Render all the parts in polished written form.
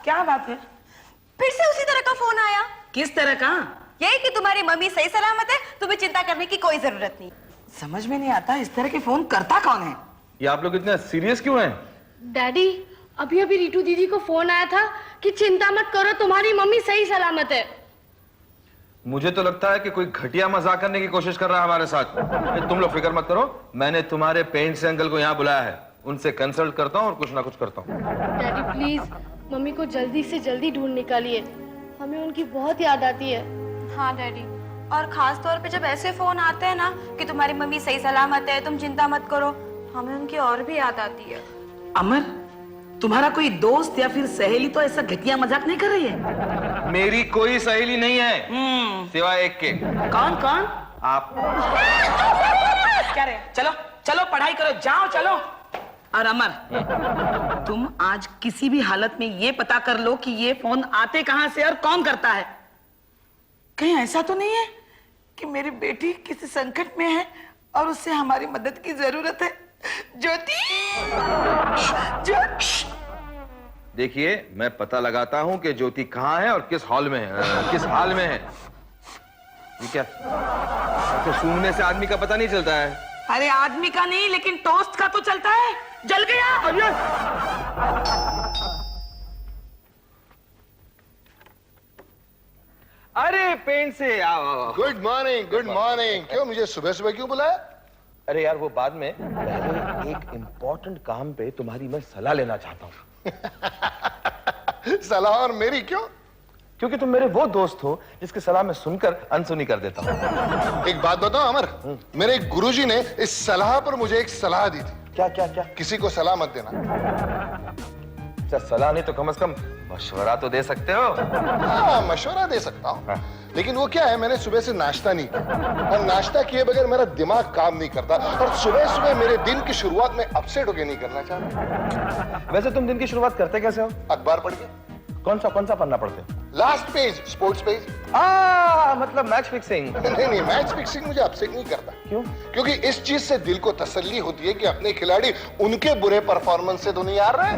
क्या बात है? फिर से उसी तरह का फोन आया। किस तरह का? यही कि तुम्हारी मम्मी सही सलामत है, तुम्हें चिंता करने की कोई जरूरत नहीं। समझ में नहीं आता इस तरह के फोन करता कौन है? ये आप लोग इतने सीरियस क्यों हैं? डैडी, अभी अभी रीटू दीदी को फोन आया था कि चिंता मत करो, तुम्हारी मम्मी सही सलामत है। मुझे तो लगता है कि कोई घटिया मजाक करने की कोशिश कर रहा है हमारे साथ। तुम लोग फिक्र मत करो, मैंने तुम्हारे पेंट से अंकल को यहाँ बुलाया है, उनसे कंसल्ट करता हूँ और कुछ ना कुछ करता हूँ। डैडी प्लीज मम्मी को जल्दी से जल्दी ढूंढ निकालिए, हमें उनकी बहुत याद आती है। हाँ डैडी, और खास तौर पे जब ऐसे फोन आते हैं ना कि तुम्हारी मम्मी सही सलामत है, तुम चिंता मत करो, हमें उनकी और भी याद आती है। अमर, तुम्हारा कोई दोस्त या फिर सहेली तो ऐसा घटिया मजाक नहीं कर रही है? मेरी कोई सहेली नहीं है सिवाय एक के। कौन कौन? आप। क्या रे? चलो चलो पढ़ाई करो, जाओ चलो। और अमर, तुम आज किसी भी हालत में ये पता कर लो कि ये फोन आते कहां से और कौन करता है। कहीं ऐसा तो नहीं है कि मेरी बेटी किसी संकट में है और उससे हमारी मदद की जरूरत है? ज्योति, देखिए, मैं पता लगाता हूँ कि ज्योति कहाँ है और किस हॉल में है, किस हाल में है। ये क्या? तो सूंघने से आदमी का पता नहीं चलता है? अरे आदमी का नहीं, लेकिन टोस्ट का तो चलता है। जल गया। अरे पेंट से आओ। Good morning, good morning. क्यों मुझे सुबह सुबह क्यों बुलाया? अरे यार वो बाद में, पहले एक इम्पोर्टेंट काम पे तुम्हारी मैं सलाह लेना चाहता हूँ। सलाह और मेरी क्यों? क्योंकि तुम मेरे वो दोस्त हो जिसकी सलाह मैं सुनकर अनसुनी कर देता हूँ। एक बात बताओ अमर, मेरे गुरुजी ने इस सलाह पर मुझे एक सलाह दी थी। क्या क्या क्या? किसी को सलाह मत देना। अच्छा, सलाह नहीं तो कम से कम मशवरा तो दे सकते हो। हाँ, मशवरा दे सकता हूँ, लेकिन वो क्या है, मैंने सुबह से नाश्ता नहीं किया और नाश्ता किए बगैर मेरा दिमाग काम नहीं करता और सुबह सुबह मेरे दिन की शुरुआत में अपसेट होके नहीं करना चाहता। वैसे तुम दिन की शुरुआत करते कैसे हो? अखबार पढ़ के। कौन सा पढ़ना पड़ते हो? Last page, sports page. मतलब मैच फिक्सिंग। नहीं, मैच फिक्सिंग मुझे अपसेट नहीं करता। क्यों? क्योंकि इस चीज से दिल को तसल्ली होती है कि अपने खिलाड़ी उनके बुरे परफॉर्मेंस से तो नहीं हार रहे।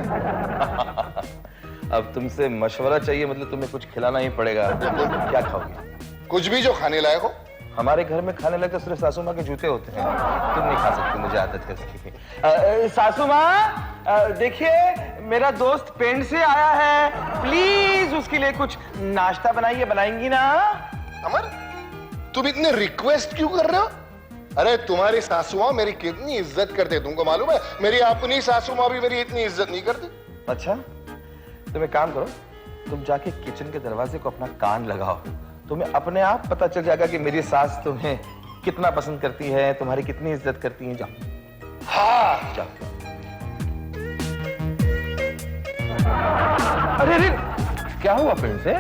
अब तुमसे मशवरा चाहिए, मतलब तुम्हें कुछ खिलाना ही पड़ेगा। क्या खाओगे? कुछ भी जो खाने लायक हो। हमारे घर में खाने लायक तो सिर्फ सासू माँ के जूते होते हैं, तुम नहीं खा सकते, मुझे आदत है इसकी। सासू माँ, देखिए मेरा दोस्त पेंट से आया है, प्लीज उसके लिए कुछ नाश्ता बनाइए। बनाएंगी ना? अमर, तुम इतने रिक्वेस्ट क्यों कर रहे हो? अरे तुम्हारी सासू माँ मेरी कितनी इज्जत करते तुमको मालूम है? मेरी अपनी सासू माँ भी मेरी इतनी इज्जत नहीं करती। अच्छा, तुम एक काम करो, तुम जाके किचन के दरवाजे को अपना कान लगाओ, तुम्हें अपने आप पता चल जाएगा कि मेरी सास तुम्हें कितना पसंद करती है, तुम्हारी कितनी इज्जत करती है। जाओ। हाँ, जाओ। अरे क्या हुआ पेंट से?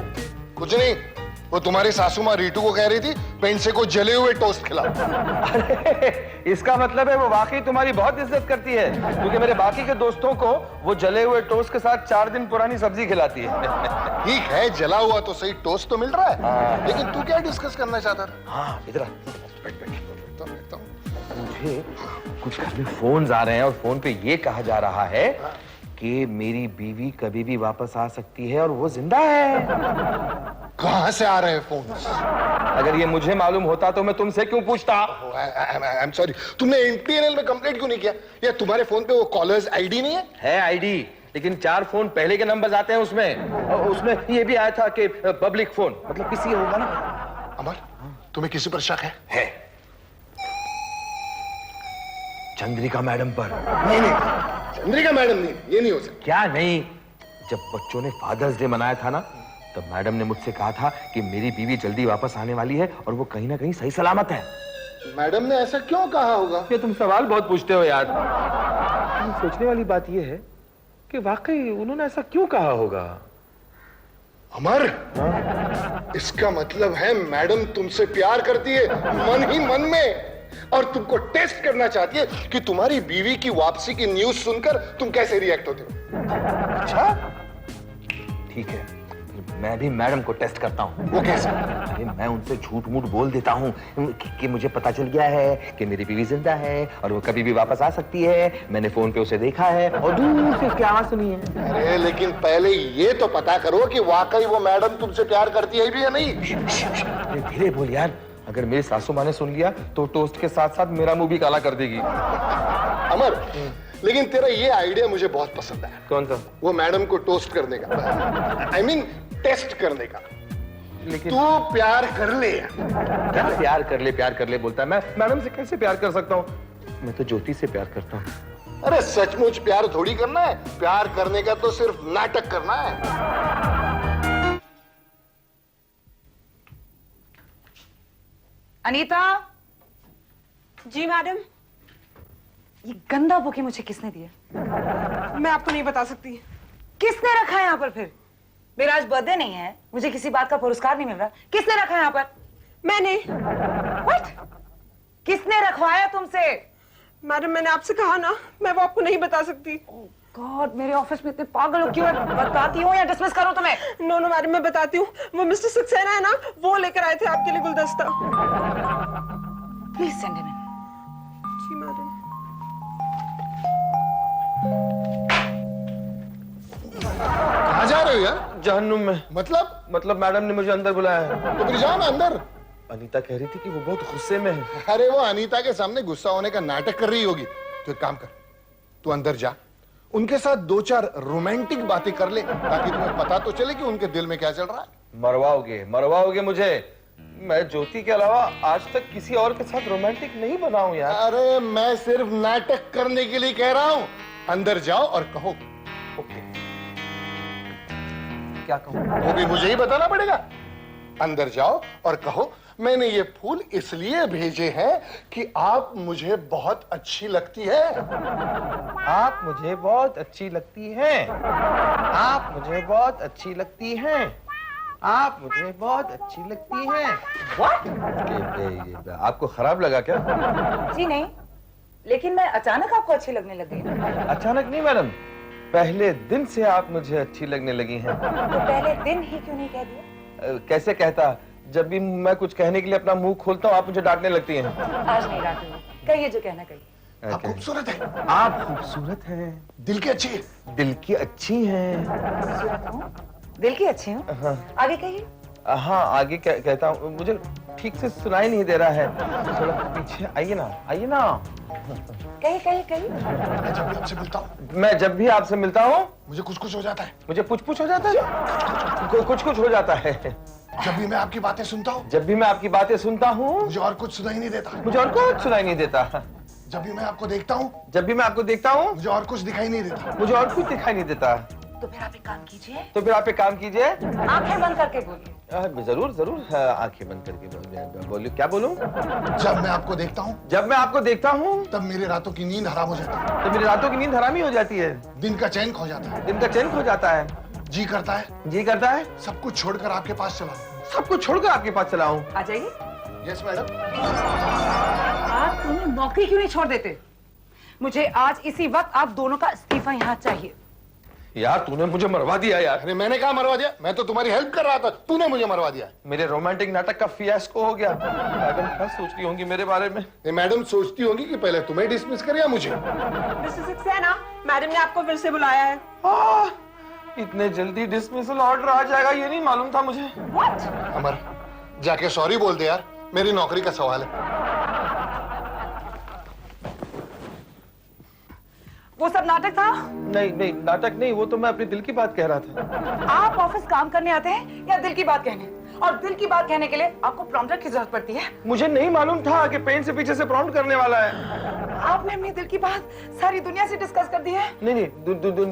कुछ नहीं, वो तुम्हारी सासू माँ रीटू को कह रही थी पेंट से को जले हुए टोस्ट खिलाओ। अरे इसका मतलब है वो वाकई तुम्हारी बहुत इज्जत करती है, क्योंकि मेरे बाकी के दोस्तों को वो जले हुए टोस्ट के साथ 4 दिन पुरानी सब्जी खिलाती है। ठीक है, जला हुआ तो सही टोस्ट तो मिल रहा है, लेकिन तू क्या डिस्कस करना चाहता था? हाँ, इधर बैठता हूँ। मुझे कुछ घर में फोन आ रहे हैं और फोन पे ये कहा जा रहा है कि मेरी बीवी कभी भी वापस आ सकती है और वो जिंदा है। कहां से आ रहे हैं फोन? अगर ये मुझे मालूम होता तो मैं तुमसे क्यों पूछता? आई एम सॉरी, तुमने एमटीएनएल में कंप्लेंट क्यों नहीं किया? या तुम्हारे फोन पे वो कॉलर्स आईडी नहीं है? है आईडी, लेकिन 4 फोन पहले के नंबर आते हैं उसमें, और उसमें ये भी आया था कि पब्लिक फोन, मतलब किसी होगा ना। अमर, तुम्हें किसी पर शक है? चंद्रिका मैडम पर। नहीं, चंद्रिका मैडम नहीं, ये नहीं हो सकता। क्या नहीं? जब बच्चों ने फादर्स डे मनाया था ना, तब मैडम ने मुझसे कहा था कि मेरी बीवी जल्दी वापस आने वाली है और वो कहीं ना कहीं सही सलामत है। मैडम ने ऐसा क्यों कहा होगा? ये तुम सवाल बहुत पूछते हो यार। सोचने वाली बात ये है कि वाकई उन्होंने ऐसा क्यों कहा होगा। अमर, इसका मतलब है मैडम तुमसे प्यार करती है, मन ही मन में, और तुमको टेस्ट करना चाहती है कि तुम्हारी बीवी की वापसी की न्यूज सुनकर तुम कैसे रिएक्ट होते हो। अच्छा, ठीक है, फिर मैं भी मैडम को टेस्ट करता हूँ। वो कैसे? अरे मैं उनसे झूठ मूठ बोल देता हूँ कि मुझे पता चल गया है कि मेरी बीवी जिंदा है और वो कभी भी वापस आ सकती है। मैंने फोन पे उसे देखा है और दूर से उसकी आवाज सुनी है। अरे लेकिन पहले ये तो पता करो कि वाकई वो मैडम तुमसे प्यार करती है भी या नहीं। अरे धीरे बोल यार, अगर मेरी सासू माँ ने सुन लिया तो टोस्ट के साथ साथ मेरा मुंह भी काला कर देगी। अमर, लेकिन तेरा ये आइडिया मुझे बहुत पसंद है। कौन सा? वो मैडम को टोस्ट करने का, I mean, टेस्ट करने का। लेकिन तू प्यार कर ले। क्या प्यार कर ले बोलता है? मैं मैडम से कैसे प्यार कर सकता हूँ? मैं तो ज्योति से प्यार करता हूँ। अरे सचमुच प्यार थोड़ी करना है, प्यार करने का तो सिर्फ नाटक करना है। अनीता। जी मैडम। ये गंदा बुके मुझे किसने दिया? मैं आपको नहीं बता सकती। किसने रखा है यहाँ पर फिर? मेरा आज बर्थडे नहीं है, मुझे किसी बात का पुरस्कार नहीं मिल रहा। किसने रखा है यहाँ पर? मैंने। What? किसने रखवाया तुमसे? मैडम मैंने आपसे कहा ना, मैं वो आपको नहीं बता सकती। गॉड, मेरे ऑफिस में इतने पागल हो क्यों है? बताती हूँ या डिसमिस करूँ तुम्हें? नो नो मैडम, मैं बताती हूँ। वो मिस्टर सक्सेना है ना, वो लेकर आए थे आपके लिए गुलदस्ता। Please send him in. जी मैडम। कहाँ जा रहे हो यार? जहन्नुम में। मतलब मैडम ने मुझे अंदर बुलाया है। तो फिर जाओ ना अंदर। अनीता कह रही थी कि वो बहुत गुस्से में है। अरे वो अनीता के सामने गुस्सा होने का नाटक कर रही होगी। तो एक काम कर, तू अंदर जा, उनके साथ 2-4 रोमांटिक बातें कर ले, ताकि तुम्हें पता तो चले कि उनके दिल में क्या चल रहा है। मरवाओगे मुझे। मैं ज्योति के अलावा आज तक किसी और के साथ रोमांटिक नहीं बना हूं यार। अरे मैं सिर्फ नाटक करने के लिए कह रहा हूं। अंदर जाओ और कहो। ओके, क्या कहूं? वो भी मुझे ही बताना पड़ेगा। अंदर जाओ और कहो, मैंने ये फूल इसलिए भेजे हैं कि आप मुझे बहुत अच्छी लगती है। आप मुझे बहुत अच्छी लगती हैं। आप मुझे बहुत अच्छी लगती हैं। आप मुझे बहुत अच्छी लगती हैं। What? आपको खराब लगा क्या? जी नहीं, लेकिन मैं अचानक आपको अच्छी लगने लग गई। अचानक नहीं मैडम, पहले दिन से आप मुझे अच्छी लगने लगी हैं। तो पहले दिन ही क्यों नहीं कह दिया? कैसे कहता? जब भी मैं कुछ कहने के लिए अपना मुंह खोलता हूँ आप मुझे डांटने लगती हैं। आज नहीं डांटूंगी, कहिए जो कहना कहिए। आप खूबसूरत है। आप खूबसूरत हैं। दिल की अच्छी है। दिल की अच्छी हैं। खूबसूरत हूँ, दिल की अच्छी हूँ। हाँ। आगे कहिए। हाँ आगे कहता हूँ, मुझे ठीक से सुनाई नहीं दे रहा है। थोड़ा पीछे आइए ना, आइए ना। कहिए कहिए कहिए। मैं जब भी आपसे मिलता हूँ, मैं जब भी आपसे मिलता हूँ मुझे कुछ कुछ हो जाता है। मुझे कुछ हो जाता है। कुछ हो जाता है। जब भी मैं आपकी बातें सुनता हूँ, जब भी मैं आपकी बातें सुनता हूँ मुझे और कुछ सुनाई नहीं देता। मुझे और कुछ सुनाई नहीं देता। जब भी मैं आपको देखता हूँ, जब भी मैं आपको देखता हूँ मुझे और कुछ दिखाई नहीं देता। मुझे और कुछ दिखाई नहीं देता। तो फिर आप एक काम कीजिए, तो फिर आप एक काम कीजिए। आंखें बंद करके बोलिए। जरूर आंखें बंद करके बोलिए। क्या बोलूं? जब मैं आपको देखता हूँ, जब मैं आपको देखता हूँ तब मेरे रातों की नींद हराम हो जाती है। तो मेरी रातों की नींद हरामी हो जाती है। दिन का चैन खो जाता है। दिन का चैन खो जाता है। जी करता है जी करता है सब कुछ छोड़कर आपके पास चला। सब कुछ छोड़कर आपके पास चला हूँ। आ जाइए। Yes madam. आप दोनों नौकरी क्यों नहीं छोड़ देते? मुझे आज इसी वक्त आप दोनों का इस्तीफा यहाँ चाहिए। यार तूने मुझे मरवा दिया यार। अरे मैंने कहा मरवा दिया? मैं तो तुम्हारी हेल्प कर रहा था, तूने मुझे मरवा दिया। मेरे रोमांटिक नाटक का फियास्को हो गया। मैडम क्या सोच रही होंगी मेरे बारे में? ये मैडम सोचती होंगी कि पहले तुम्हें डिसमिस करे या मुझे। मिस्टर सक्सेना, मैडम ने आपको फिर से बुलाया है। इतने जल्दी डिसमिसल ऑर्डर आ जाएगा ये नहीं मालूम था मुझे। अमर, जाके सॉरी बोल दे यार, मेरी नौकरी का सवाल है। वो सब नाटक था? नहीं नाटक नहीं, वो तो मैं अपने दिल की बात कह रहा था। आप ऑफिस काम करने आते हैं या दिल की बात कहने? और दिल की बात कहने के लिए आपको प्रॉम्प्टर की जरूरत पड़ती है। मुझे नहीं मालूम था कि पेन से पीछे से प्रॉम्प्ट करने वाला है। आपने अपनी दिल की बात सारी दुनिया से डिस्कस कर दी है? नहीं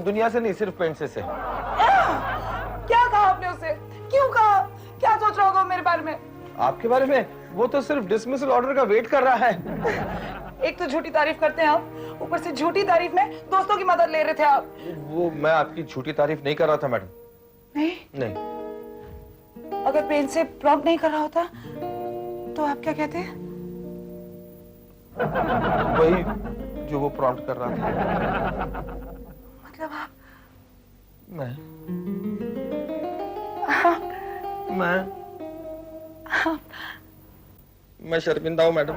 दुनिया से नहीं, सिर्फ पेन से। क्या कहा आपने उससे? क्यों कहा? क्या सोच रहा होगा मेरे बारे में? आपके बारे में? वो तो सिर्फ डिसमिसल ऑर्डर का वेट कर रहा है। एक तो झूठी तारीफ करते हैं आप, ऊपर से झूठी तारीफ में दोस्तों की मदद ले रहे थे आप। वो मैं आपकी झूठी तारीफ नहीं कर रहा था मैडम। नहीं। अगर पेन से प्रॉम्प्ट नहीं कर रहा होता तो आप क्या कहते हैं? वही जो वो प्रॉम्प्ट कर रहा था। मतलब आप मैं मैं शर्मिंदा हूँ मैडम।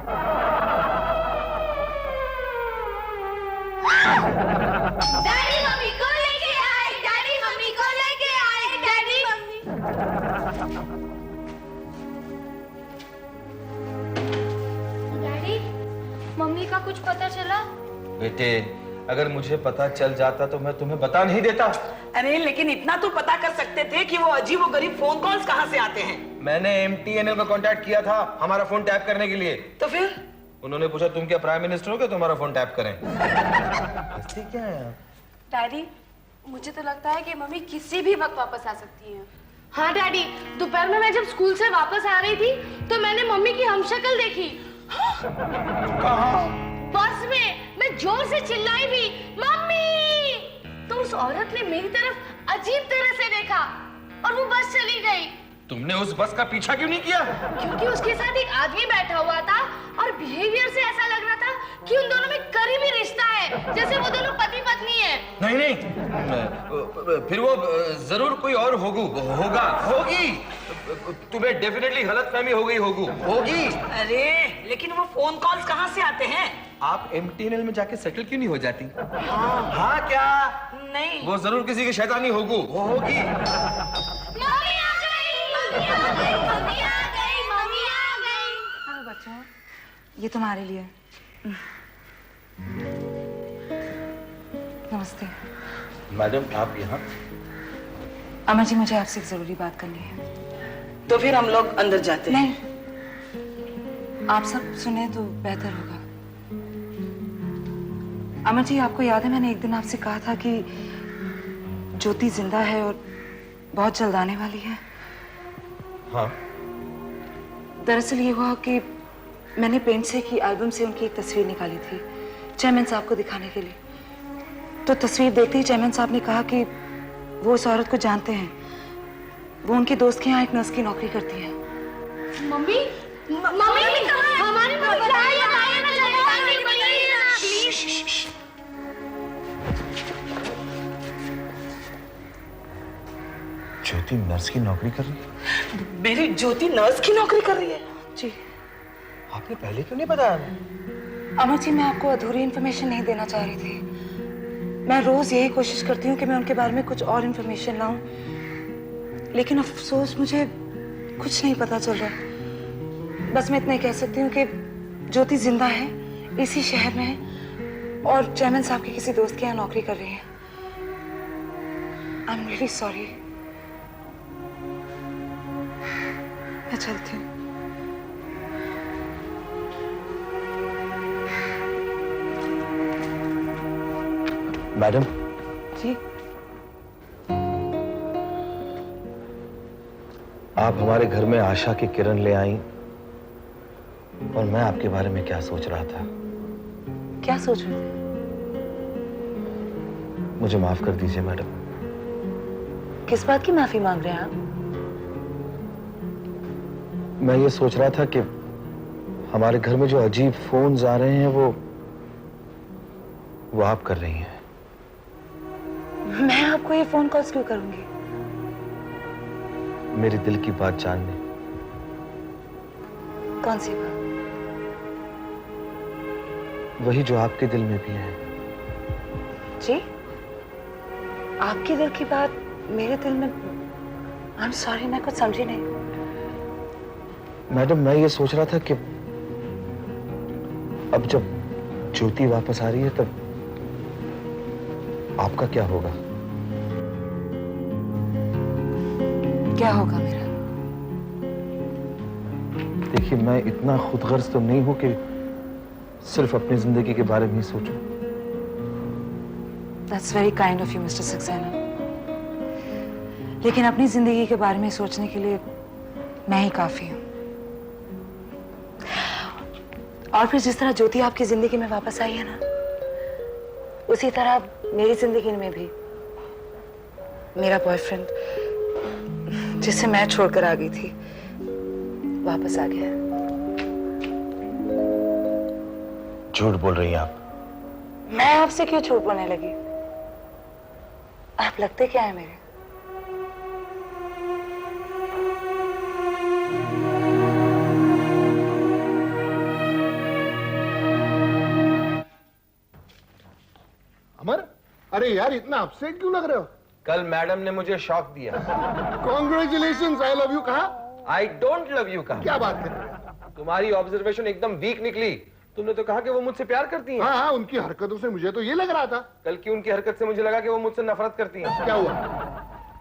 डैडी मम्मी को लेके आए, डैडी मम्मी को लेके आए, डैडी मम्मी। डैडी, मम्मी का कुछ पता चला? बेटे, अगर मुझे पता चल जाता तो मैं तुम्हें बता नहीं देता। अरे लेकिन इतना तो पता कर सकते थे कि वो अजीब व गरीब फोन कॉल्स कहाँ से आते हैं। मैंने MTNL को कांटेक्ट किया था हमारा फोन टैप करने के लिए। तो फिर उन्होंने पूछा तुम क्या प्राइम मिनिस्टर हो क्या तुम्हारा फोन टैप करें? हंसते क्या है आप? डैडी, मुझे तो लगता है कि मम्मी किसी भी वक्त वापस आ सकती हैं। हाँ डैडी, दोपहर में मैं जब स्कूल से वापस आ रही थी तो मैंने मम्मी की हमशक्ल देखी। बस में मैं जोर से चिल्लाई भी, मम्मी! तो उस औरत ने मेरी तरफ अजीब तरह से देखा और वो बस चली गई। तुमने उस बस का पीछा क्यों नहीं किया? क्योंकि उसके साथ एक आदमी बैठा हुआ था और बिहेवियर से ऐसा लग रहा था कि उन दोनों में करीबी रिश्ता है, जैसे वो दोनों पति पत्नी है। नहीं नहीं, फिर वो जरूर कोई और होगी। तुम्हें डेफिनेटली गलतफहमी हो गई होगी। अरे लेकिन वो फोन कॉल्स कहाँ से आते हैं? आप MTNL में जाके सेटल क्यों नहीं हो जाती? हाँ क्या? नहीं, वो जरूर किसी की शैतानी होगी। मम्मी आ गई, मम्मी आ गई, मम्मी आ गई, मम्मी आ गई। हेलो बच्चों, ये तुम्हारे लिए। नमस्ते। मैडम आप यहाँ? अमर जी, मुझे आपसे एक जरूरी बात करनी है। तो फिर हम लोग अंदर जाते हैं। नहीं, आप सब सुने तो बेहतर होगा। अमर जी, आपको याद है मैंने एक दिन आपसे कहा था कि ज्योति जिंदा है और बहुत जल्द आने वाली है। हाँ। दरअसल ये हुआ कि मैंने पेंट से की एल्बम से उनकी एक तस्वीर निकाली थी चेयरमैन साहब को दिखाने के लिए। तो तस्वीर देखते ही चेयरमैन साहब ने कहा कि वो उस औरत को जानते हैं। वो उनके दोस्त के यहाँ एक नर्स की नौकरी करती है। मम्मी, मम्मी कहाँ है? हमारी मम्मी बताइए ना, प्लीज। ज्योति नर्स की नौकरी कर रही है? मेरी ज्योति नर्स की नौकरी कर रही है? जी। आपने पहले क्यों नहीं बताया? अमर जी, मैं आपको अधूरी इन्फॉर्मेशन नहीं देना चाह रही थी। मैं रोज यही कोशिश करती हूँ कि मैं उनके बारे में कुछ और इन्फॉर्मेशन लाऊं, लेकिन अफसोस मुझे कुछ नहीं पता चल रहा। बस मैं इतना ही कह सकती हूँ कि ज्योति जिंदा है, इसी शहर में है और चेयरमैन साहब के किसी दोस्त के यहाँ नौकरी कर रही है। I am really sorry. मैं चलती हूँ। मैडम जी। आप हमारे घर में आशा की किरण ले आई और मैं आपके बारे में क्या सोच रहा था। क्या सोच रहे थे? मुझे माफ कर दीजिए मैडम। किस बात की माफी मांग रहे हैं आप? मैं ये सोच रहा था कि हमारे घर में जो अजीब फोन्स आ रहे हैं वो आप कर रही हैं। मैं आपको ये फोन कॉल्स क्यों करूंगी? मेरे दिल की बात जानने। कौन सी बात? वही जो आपके दिल में भी है। जी? आपके दिल की बात मेरे दिल में? आई एम सॉरी, मैं कुछ समझी नहीं। मैडम, मैं ये सोच रहा था कि अब जब ज्योति वापस आ रही है तब आपका क्या होगा? क्या होगा मेरा? देखिए, मैं इतना खुदगर्ज तो नहीं हूं कि सिर्फ अपनी जिंदगी के बारे में ही सोचूं। That's very kind of you, Mr. Saxena. लेकिन अपनी जिंदगी के बारे में सोचने के लिए मैं ही काफी हूं। और फिर जिस तरह ज्योति आपकी जिंदगी में वापस आई है ना, उसी तरह मेरी जिंदगी में भी मेरा बॉयफ्रेंड, जिसे मैं छोड़कर आ गई थी, वापस आ गया। झूठ बोल रही हैं आप। मैं आपसे क्यों झूठ बोलने लगी? आप लगते क्या है मेरे? अरे यार इतना अपसेट क्यों लग रहे हो? कल मैडम ने मुझे शॉक दिया। कॉन्ग्रेचुलेशन, आई लव यू कहा? आई डोंट लव यू कहा। क्या बात कर रहे हो? तुम्हारी ऑब्जर्वेशन एकदम वीक निकली। तुमने तो कहा कि वो मुझसे प्यार करती हैं। हाँ हाँ, उनकी हरकतों से मुझे तो ये लग रहा था। कल की उनकी हरकत से मुझे लगा कि वो मुझसे नफरत करती हैं। क्या हुआ?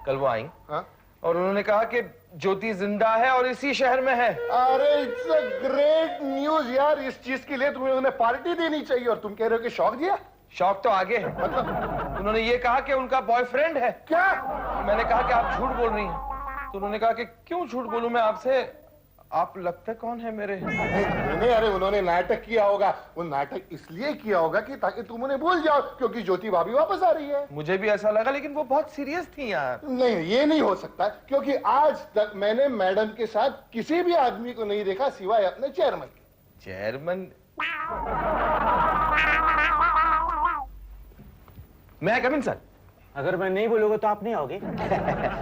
कल वो आई हाँ? और उन्होंने कहा कि ज्योति जिंदा है और इसी शहर में है। अरे इट्स अ ग्रेट न्यूज यार, इस चीज के लिए तुम्हें उन्हें पार्टी देनी चाहिए और तुम कह रहे हो कि शौक दिया? शौक तो आगे है। मतलब उन्होंने ये कहा कि उनका बॉयफ्रेंड है। क्या? मैंने कहा कि आप झूठ बोल रही हैं। तो उन्होंने कहा कि क्यों झूठ बोलूं मैं आपसे, आप लगते कौन है मेरे? नहीं, अरे उन्होंने नाटक किया होगा। वो नाटक इसलिए किया होगा कि ताकि तुम उन्हें भूल जाओ, क्योंकि ज्योति भाभी वापस आ रही है। मुझे भी ऐसा लगा, लेकिन वो बहुत सीरियस थी यार। नहीं, ये नहीं हो सकता, क्योंकि आज तक मैंने मैडम के साथ किसी भी आदमी को नहीं देखा सिवाय अपने चेयरमैन के। चेयरमैन? मैं कम इन सर? अगर मैं नहीं बोलूंगा तो आप नहीं आओगे।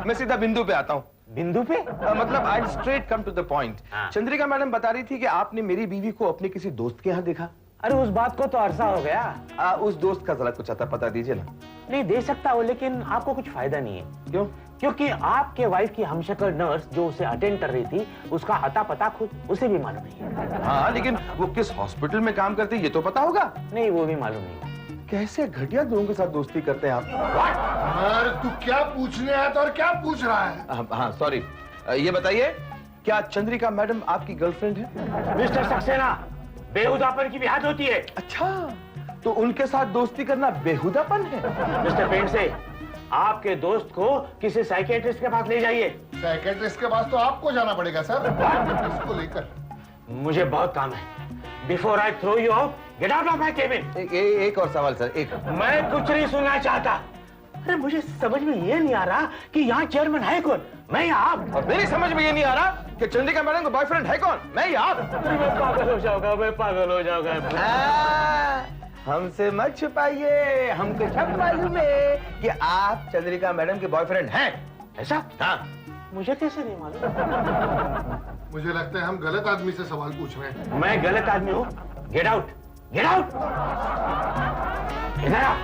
मैं सीधा बिंदु पे आता हूँ। बिंदु पे? मतलब I straight come to the point. हाँ। चंद्रिका मैडम बता रही थी कि आपने मेरी बीवी को अपने किसी दोस्त के यहाँ देखा। अरे उस बात को तो अरसा हो गया। उस दोस्त का जरा कुछ अता पता दीजिए ना। नहीं दे सकता हूँ, लेकिन आपको कुछ फायदा नहीं है। क्यों? क्योंकि आपके वाइफ की हमशक्ल नर्स जो उसे अटेंड कर रही थी, उसका अता पता खुद उसे भी मालूम नहीं है। हाँ, लेकिन वो किस हॉस्पिटल में काम करती है ये तो पता होगा। नहीं, वो भी मालूम नहीं। कैसे घटिया लोगों के साथ दोस्ती करते हैं आप? अरे तू क्या पूछने आया था और क्या पूछ रहा है? हाँ सॉरी, ये बताइए क्या चंद्रिका मैडम आपकी गर्लफ्रेंड है? मिस्टर सक्सेना, बेहुदापन की भी हद होती है। अच्छा, तो उनके साथ दोस्ती करना बेहुदापन है? मिस्टर पेंडसे, आपके दोस्त को किसी साइकियाट्रिस्ट के पास ले जाइए। साइकियाट्रिस्ट के पास तो आपको जाना पड़ेगा सर, इसको लेकर। मुझे बहुत काम है। Before I throw you out, get out of my cabin. एक और सवाल सर, एक। मैं कुछ नहीं सुनना चाहता। अरे मुझे समझ में ये नहीं आ रहा कि यहाँ चेयरमैन है कौन, मैं या आप? और मेरी समझ में ये नहीं आ रहा कि चंद्रिका मैडम का बॉयफ्रेंड है कौन, मैं या आप? मैं पागल हो जाऊंगा, मैं पागल हो जाऊंगा। हमसे मत छुपाइए, हमको सब मालूम है कि आप चंद्रिका मैडम के बॉयफ्रेंड हैं। ऐसा? हाँ। मुझे कैसे नहीं मालूम? मुझे लगता है हम गलत आदमी से सवाल पूछ रहे हैं। मैं गलत आदमी हूँ? Get out, get out. इधर आ।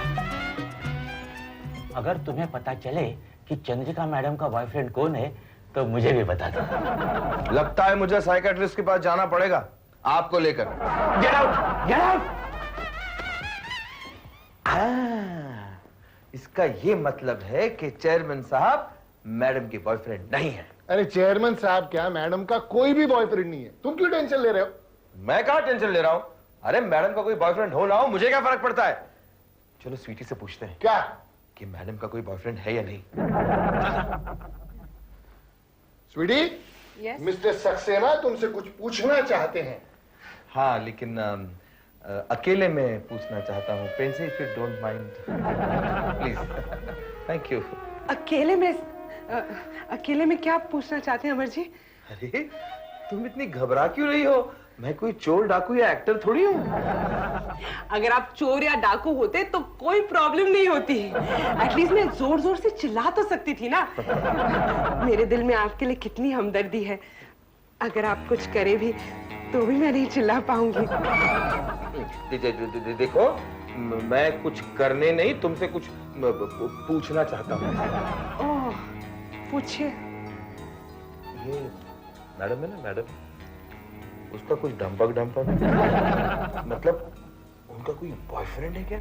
अगर तुम्हें पता चले कि चंद्रिका मैडम का बॉयफ्रेंड कौन है तो मुझे भी बता दो। लगता है मुझे साइकियाट्रिस्ट के पास जाना पड़ेगा आपको लेकर। Get out, get out. इसका ये मतलब है कि चेयरमैन साहब मैडम के बॉयफ्रेंड नहीं है। अरे चेयरमैन साहब क्या, मैडम का कोई भी बॉयफ्रेंड नहीं है। तुम क्यों टेंशन ले रहे हो? मैं कहाँ टेंशन ले रहा हूँ? अरे मैडम का कोई बॉयफ्रेंड हो ना हो मुझे क्या फर्क पड़ता है। चलो स्वीटी से पूछते हैं क्या कि मैडम का कोई बॉयफ्रेंड है या नहीं। स्वीटी, Yes? मिस्टर सक्सेना तुमसे कुछ पूछना चाहते हैं। हाँ, लेकिन अकेले में पूछना चाहता हूँ। Pence, if you don't mind please. Thank you. अकेले में क्या पूछना चाहते हैं अमर जी? अरे तुम इतनी घबरा क्यों रही हो? मैं कोई चोर डाकू या एक्टर थोड़ी हूँ। अगर आप चोर या डाकू होते तो कोई प्रॉब्लम नहीं होती। एटलीस्ट मैं जोर जोर से चिल्ला तो सकती थी ना। मेरे दिल में आपके लिए कितनी हमदर्दी है। अगर आप कुछ करे भी तो भी मैं नहीं चिल्ला पाऊंगी। देखो, मैं कुछ करने नहीं, तुमसे कुछ पूछना चाहता हूँ। ओह, पूछिए। ये मैडम है ना, मैडम, उसका कुछ डंपक मतलब उनका कोई बॉयफ्रेंड है क्या?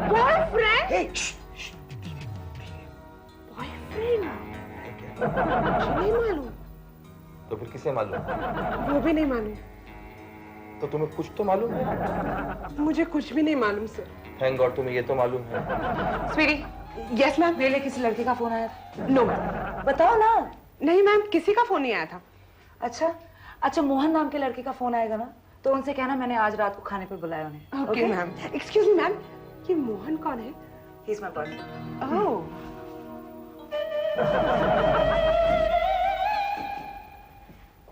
बॉयफ्रेंड? बॉयफ्रेंड? नहीं मालूम। तो फिर किसे मालूम? वो भी नहीं मालूम। तो तुम्हें कुछ तो मालूम है? मुझे कुछ भी नहीं मालूम सर। थैंक गॉड तुम्हें ये तो मालूम है। स्वीटी। Yes ma'am. मेरे लिए किसी लड़के का फोन आया था? नो। बताओ ना। नहीं मैम, किसी का फोन नहीं आया था। अच्छा, मोहन नाम के लड़के का फोन आएगा ना तो उनसे कहना मैंने आज रात को खाने पे बुलाया उन्हें। Okay ma'am. Excuse me ma'am, ये मोहन कौन है? He is my boyfriend. Oh.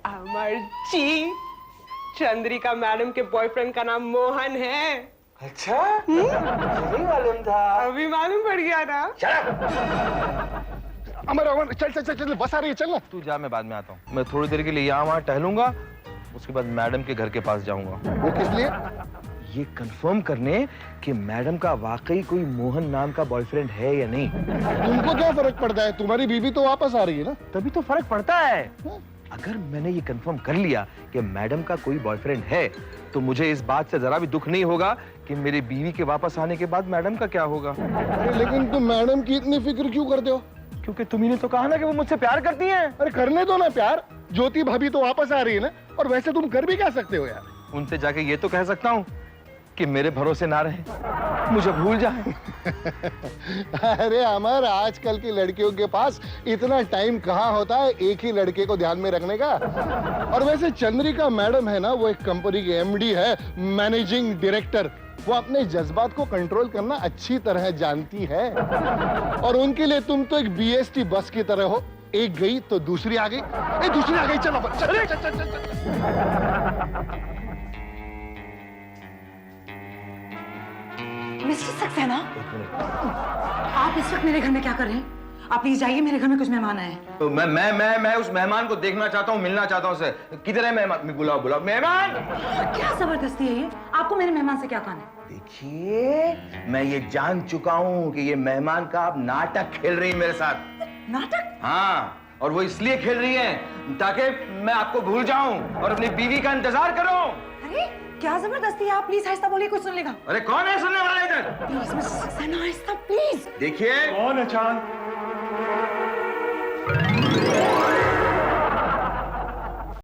Amar ji, Chandrika madam के बॉयफ्रेंड का नाम मोहन है। अच्छा, मुझे नहीं मालूम था। अभी मालूम पड़ गया ना। अमर अमर, चल चल चल चल, बस आ रही है, चल ना। तू जा, मैं बाद में आता हूँ। मैं थोड़ी देर के लिए यहाँ वहाँ टहलूंगा, उसके बाद मैडम के घर के पास जाऊंगा। वो किस लिए? ये कंफर्म करने कि मैडम का वाकई कोई मोहन नाम का बॉयफ्रेंड है या नहीं। तुमको क्या फर्क पड़ता है, तुम्हारी बीवी तो वापस आ रही है ना। तभी तो फर्क पड़ता है। अगर मैंने ये कंफर्म कर लिया कि मैडम का कोई बॉयफ्रेंड है तो मुझे इस बात से जरा भी दुख नहीं होगा कि मेरी बीवी के वापस आने के बाद मैडम का क्या होगा। अरे लेकिन तुम मैडम की इतनी फिक्र क्यों करते हो? क्योंकि तुम्ही ने तो कहा ना कि वो मुझसे प्यार करती हैं। अरे करने दो ना प्यार, ज्योति भाभी तो वापस आ रही है ना। और वैसे तुम कर भी क्या सकते हो यार? उनसे जाके ये तो कह सकता हूँ कि मेरे भरोसे ना रहे, मुझे भूल जाए। अरे अमर, आजकल की लड़कियों के पास इतना टाइम कहाँ होता है एक ही लड़के को ध्यान में रखने का। और वैसे चंद्रिका मैडम है ना, वो एक कंपनी की एमडी है, मैनेजिंग डायरेक्टर। वो अपने जज्बात को कंट्रोल करना अच्छी तरह जानती है। और उनके लिए तुम तो एक बीएसटी बस की तरह हो, एक गई तो दूसरी आ गई, दूसरी आ गई, चलो चल, चल, चल, चल, चल। मिस्टर सक्सेना, आप इस वक्त मेरे घर में क्या कर रहे हैं? आप प्लीज जाइए, मेरे घर में कुछ मेहमान आए हैं। तो मैं उस मेहमान को देखना चाहता हूँ, मिलना चाहता हूँ उससे। किधर है मेहमान? बुलाओ बुलाओ मेहमान। क्या जबरदस्ती है ये? आपको मेरे मेहमान से क्या काम है? देखिए, मैं ये जान चुका हूँ कि ये मेहमान का आप नाटक खेल रही है मेरे साथ। नाटक? हाँ, और वो इसलिए खेल रही है ताकि मैं आपको भूल जाऊं और अपनी बीवी का इंतजार करूं। अरे क्या जबरदस्ती है? आप प्लीज आहिस्ता बोलिए, कुछ सुन लेगा। अरे कौन है सुनने वाला इधर? प्लीज मिस्टर सक्सेना, आहिस्ता प्लीज। देखिए, कौन है चांद?